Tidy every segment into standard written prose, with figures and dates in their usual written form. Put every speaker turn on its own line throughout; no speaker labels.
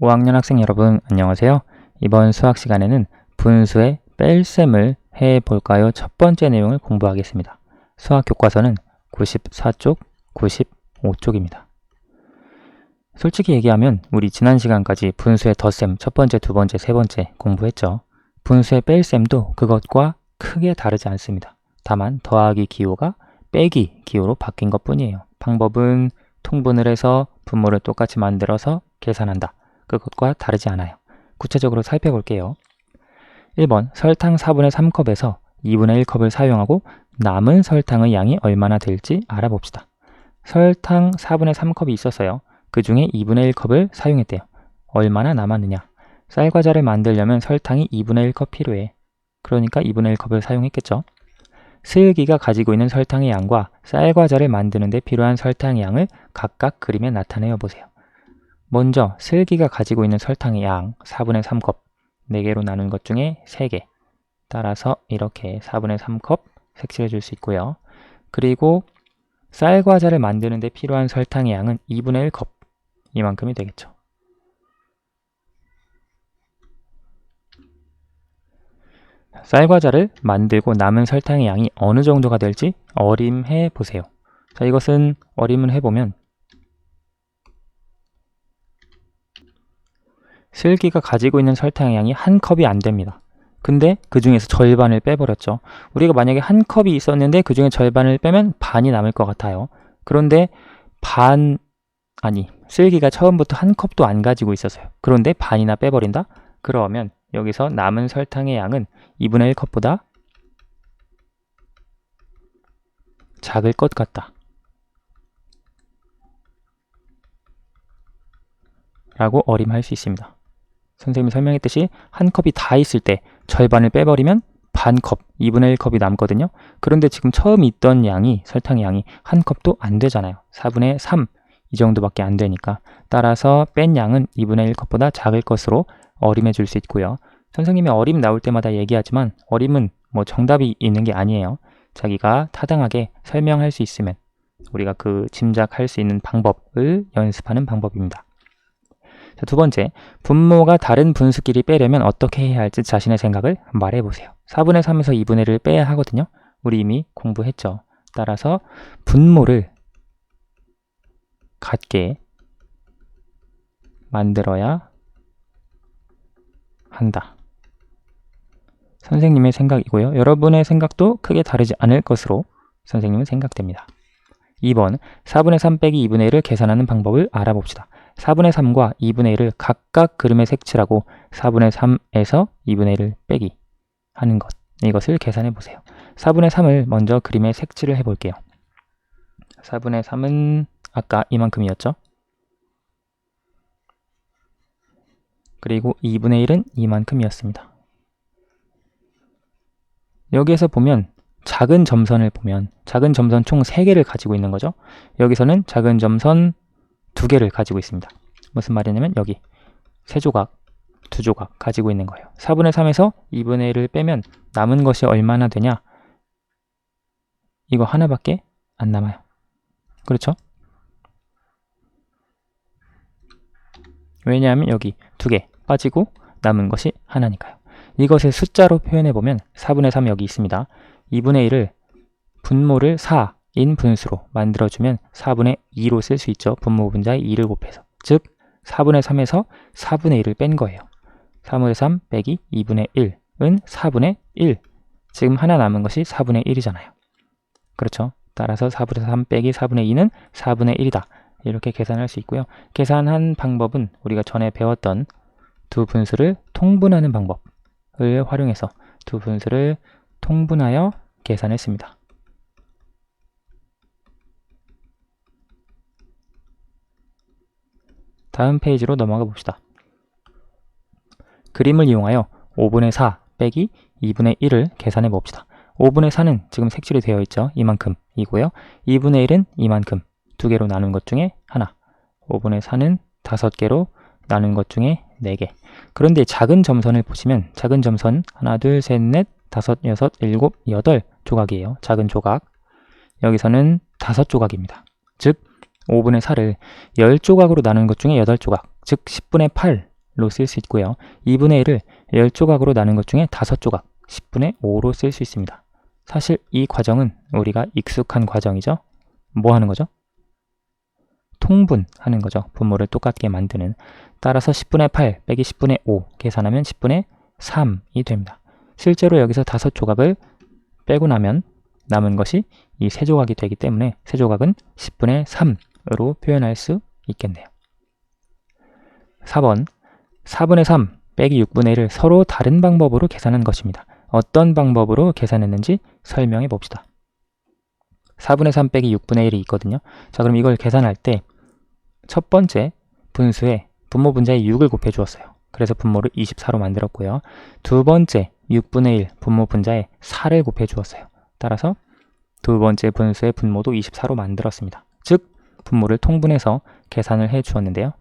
5학년 학생 여러분 안녕하세요. 이번 수학 시간에는 분수의 뺄셈을 해볼까요? 첫 번째 내용을 공부하겠습니다. 수학 교과서는 94쪽, 95쪽입니다. 솔직히 얘기하면 우리 지난 시간까지 분수의 덧셈 첫 번째, 두 번째, 세 번째 공부했죠. 분수의 뺄셈도 그것과 크게 다르지 않습니다. 다만 더하기 기호가 빼기 기호로 바뀐 것 뿐이에요. 방법은 통분을 해서 분모를 똑같이 만들어서 계산한다. 그것과 다르지 않아요. 구체적으로 살펴볼게요. 1번 설탕 4분의 3컵에서 2분의 1컵을 사용하고 남은 설탕의 양이 얼마나 될지 알아봅시다. 설탕 4분의 3컵이 있었어요. 그 중에 2분의 1컵을 사용했대요. 얼마나 남았느냐? 쌀과자를 만들려면 설탕이 2분의 1컵 필요해. 그러니까 2분의 1컵을 사용했겠죠. 슬기가 가지고 있는 설탕의 양과 쌀과자를 만드는 데 필요한 설탕의 양을 각각 그림에 나타내어 보세요. 먼저 슬기가 가지고 있는 설탕의 양 4분의 3컵 4개로 나눈 것 중에 3개 따라서 이렇게 4분의 3컵 색칠해 줄 수 있고요. 그리고 쌀과자를 만드는 데 필요한 설탕의 양은 2분의 1컵 이만큼이 되겠죠. 쌀과자를 만들고 남은 설탕의 양이 어느 정도가 될지 어림해 보세요. 자, 이것은 어림을 해보면 슬기가 가지고 있는 설탕의 양이 한 컵이 안 됩니다. 근데 그 중에서 절반을 빼버렸죠. 우리가 만약에 한 컵이 있었는데 그 중에 절반을 빼면 반이 남을 것 같아요. 그런데 슬기가 처음부터 한 컵도 안 가지고 있었어요. 그런데 반이나 빼버린다? 그러면 여기서 남은 설탕의 양은 2분의 1컵보다 작을 것 같다. 라고 어림할 수 있습니다. 선생님이 설명했듯이 한 컵이 다 있을 때 절반을 빼버리면 반 컵, 2분의 1컵이 남거든요. 그런데 지금 처음 있던 양이, 설탕의 양이 한 컵도 안 되잖아요. 4분의 3 이 정도밖에 안 되니까. 따라서 뺀 양은 2분의 1컵보다 작을 것으로 어림해 줄 수 있고요. 선생님이 어림 나올 때마다 얘기하지만 어림은 정답이 있는 게 아니에요. 자기가 타당하게 설명할 수 있으면 우리가 그 짐작할 수 있는 방법을 연습하는 방법입니다. 자, 두 번째, 분모가 다른 분수끼리 빼려면 어떻게 해야 할지 자신의 생각을 말해보세요. 4분의 3에서 2분의 1을 빼야 하거든요. 우리 이미 공부했죠. 따라서 분모를 같게 만들어야 한다. 선생님의 생각이고요. 여러분의 생각도 크게 다르지 않을 것으로 선생님은 생각됩니다. 2번, 4분의 3 빼기 2분의 1을 계산하는 방법을 알아봅시다. 4분의 3과 2분의 1을 각각 그림에 색칠하고 4분의 3에서 2분의 1을 빼기 하는 것, 이것을 계산해 보세요. 4분의 3을 먼저 그림에 색칠을 해볼게요. 4분의 3은 아까 이만큼이었죠. 그리고 2분의 1은 이만큼이었습니다. 여기에서 보면 작은 점선을 보면 작은 점선 총 3개를 가지고 있는 거죠. 여기서는 작은 점선 2개를 가지고 있습니다. 무슨 말이냐면 여기 3조각, 2조각 가지고 있는 거예요. 4분의 3에서 2분의 1을 빼면 남은 것이 얼마나 되냐? 이거 하나밖에 안 남아요. 그렇죠? 왜냐하면 여기 2개 빠지고 남은 것이 하나니까요. 이것을 숫자로 표현해보면 4분의 3 여기 있습니다. 2분의 1을 분모를 4인 분수로 만들어주면 4분의 2로 쓸 수 있죠. 분모 분자에 2를 곱해서. 즉 4분의 3에서 4분의 1을 뺀 거예요. 3분의 3 빼기 2분의 1은 4분의 1. 지금 하나 남은 것이 4분의 1이잖아요. 그렇죠? 따라서 4분의 3 빼기 4분의 2는 4분의 1이다. 이렇게 계산할 수 있고요. 계산한 방법은 우리가 전에 배웠던 두 분수를 통분하는 방법을 활용해서 두 분수를 통분하여 계산했습니다. 다음 페이지로 넘어가 봅시다. 그림을 이용하여 5분의 4 빼기 2분의 1을 계산해 봅시다. 5분의 4는 지금 색칠이 되어 있죠. 이만큼이고요. 2분의 1은 이만큼 2개로 나눈 것 중에 하나. 5분의 4는 5개로 나눈 것 중에 4개. 그런데 작은 점선을 보시면 작은 점선 하나, 둘, 셋, 넷, 5, 6, 7, 8 조각이에요. 작은 조각. 여기서는 5조각입니다. 즉 5분의 4를 10조각으로 나눈 것 중에 8조각, 즉 10분의 8 1로 쓸 수 있고요. 2분의 1을 10조각으로 나눈 것 중에 5조각, 10분의 5로 쓸 수 있습니다. 사실 이 과정은 우리가 익숙한 과정이죠. 뭐 하는 거죠? 통분하는 거죠. 분모를 똑같게 만드는. 따라서 10분의 8 빼기 10분의 5 계산하면 10분의 3이 됩니다. 실제로 여기서 5조각을 빼고 나면 남은 것이 이 3조각이 되기 때문에 세조각은 10분의 3으로 표현할 수 있겠네요. 4번 4분의 3 빼기 6분의 1을 서로 다른 방법으로 계산한 것입니다. 어떤 방법으로 계산했는지 설명해 봅시다. 4분의 3 빼기 6분의 1이 있거든요. 자, 그럼 이걸 계산할 때 첫 번째 분수에 분모 분자에 6을 곱해 주었어요. 그래서 분모를 24로 만들었고요. 두 번째 6분의 1 분모 분자에 4를 곱해 주었어요. 따라서 두 번째 분수의 분모도 24로 만들었습니다. 즉 분모를 통분해서 계산을 해 주었는데요.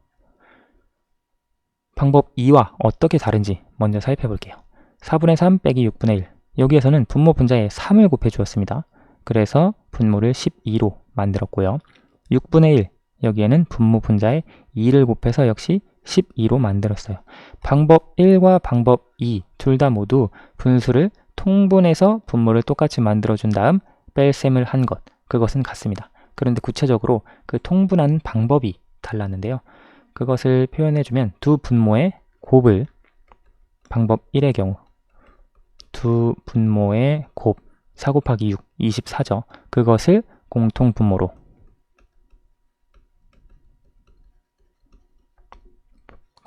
방법 2와 어떻게 다른지 먼저 살펴볼게요. 4분의 3 빼기 6분의 1 여기에서는 분모 분자에 3을 곱해 주었습니다. 그래서 분모를 12로 만들었고요. 6분의 1 여기에는 분모 분자에 2를 곱해서 역시 12로 만들었어요. 방법 1과 방법 2 둘 다 모두 분수를 통분해서 분모를 똑같이 만들어준 다음 뺄셈을 한 것, 그것은 같습니다. 그런데 구체적으로 그 통분하는 방법이 달랐는데요. 그것을 표현해주면 두 분모의 곱을 방법 1의 경우 두 분모의 곱 4 곱하기 6, 24죠. 그것을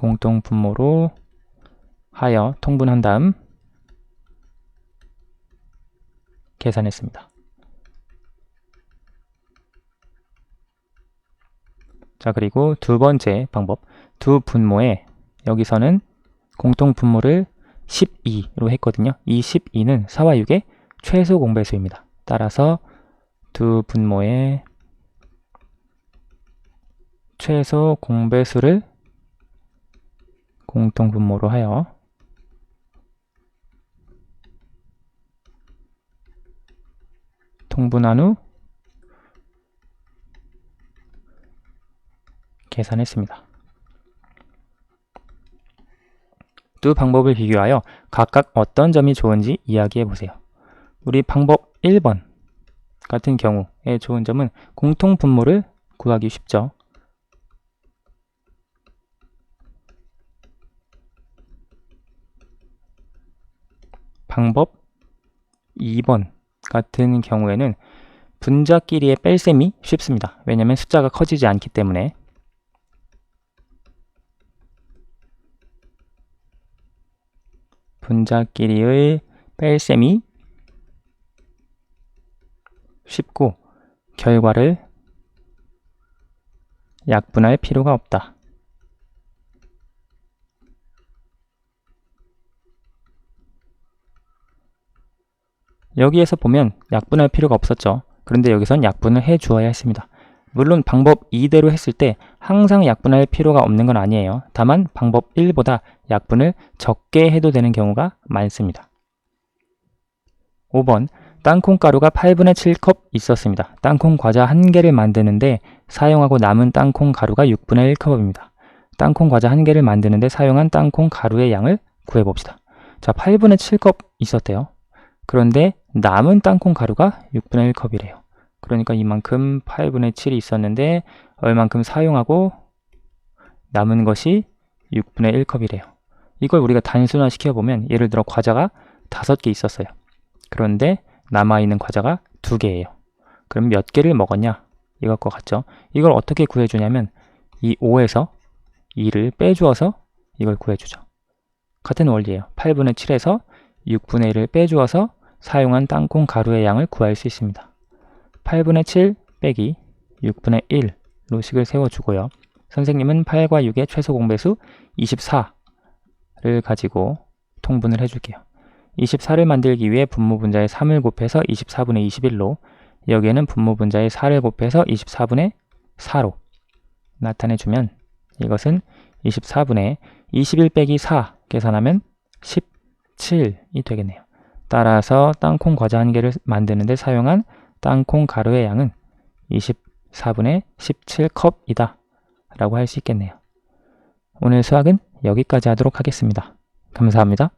공통분모로 하여 통분한 다음 계산했습니다. 자, 그리고 두 번째 방법, 두 분모에 여기서는 공통분모를 12로 했거든요. 이 12는 4와 6의 최소 공배수입니다. 따라서 두 분모의 최소 공배수를 공통분모로 하여 통분한 후 계산했습니다. 두 방법을 비교하여 각각 어떤 점이 좋은지 이야기해 보세요. 우리 방법 1번 같은 경우의 좋은 점은 공통분모를 구하기 쉽죠. 방법 2번 같은 경우에는 분자끼리의 뺄셈이 쉽습니다. 왜냐하면 숫자가 커지지 않기 때문에. 분자끼리의 뺄셈이 쉽고 결과를 약분할 필요가 없다. 여기에서 보면 약분할 필요가 없었죠. 그런데 여기선 약분을 해 주어야 했습니다. 물론 방법 2대로 했을 때 항상 약분할 필요가 없는 건 아니에요. 다만 방법 1보다 약분을 적게 해도 되는 경우가 많습니다. 5번 땅콩 가루가 8분의 7컵 있었습니다. 땅콩 과자 1개를 만드는데 사용하고 남은 땅콩 가루가 6분의 1컵입니다. 땅콩 과자 1개를 만드는데 사용한 땅콩 가루의 양을 구해봅시다. 자, 8분의 7컵 있었대요. 그런데 남은 땅콩 가루가 6분의 1컵이래요. 그러니까 이만큼 8분의 7이 있었는데 얼만큼 사용하고 남은 것이 6분의 1컵이래요. 이걸 우리가 단순화 시켜보면 예를 들어 과자가 5개 있었어요. 그런데 남아있는 과자가 2개예요. 그럼 몇 개를 먹었냐? 이것과 같죠? 이걸 어떻게 구해주냐면 이 5에서 2를 빼주어서 이걸 구해주죠. 같은 원리예요. 8분의 7에서 6분의 1을 빼주어서 사용한 땅콩 가루의 양을 구할 수 있습니다. 8분의 7 빼기 6분의 1로 식을 세워주고요. 선생님은 8과 6의 최소 공배수 24를 가지고 통분을 해줄게요. 24를 만들기 위해 분모 분자에 3을 곱해서 24분의 21로 여기에는 분모 분자에 4를 곱해서 24분의 4로 나타내주면 이것은 24분의 21 빼기 4 계산하면 17이 되겠네요. 따라서 땅콩 과자 1개를 만드는데 사용한 땅콩 가루의 양은 24분의 17컵이다 라고 할 수 있겠네요. 오늘 수학은 여기까지 하도록 하겠습니다. 감사합니다.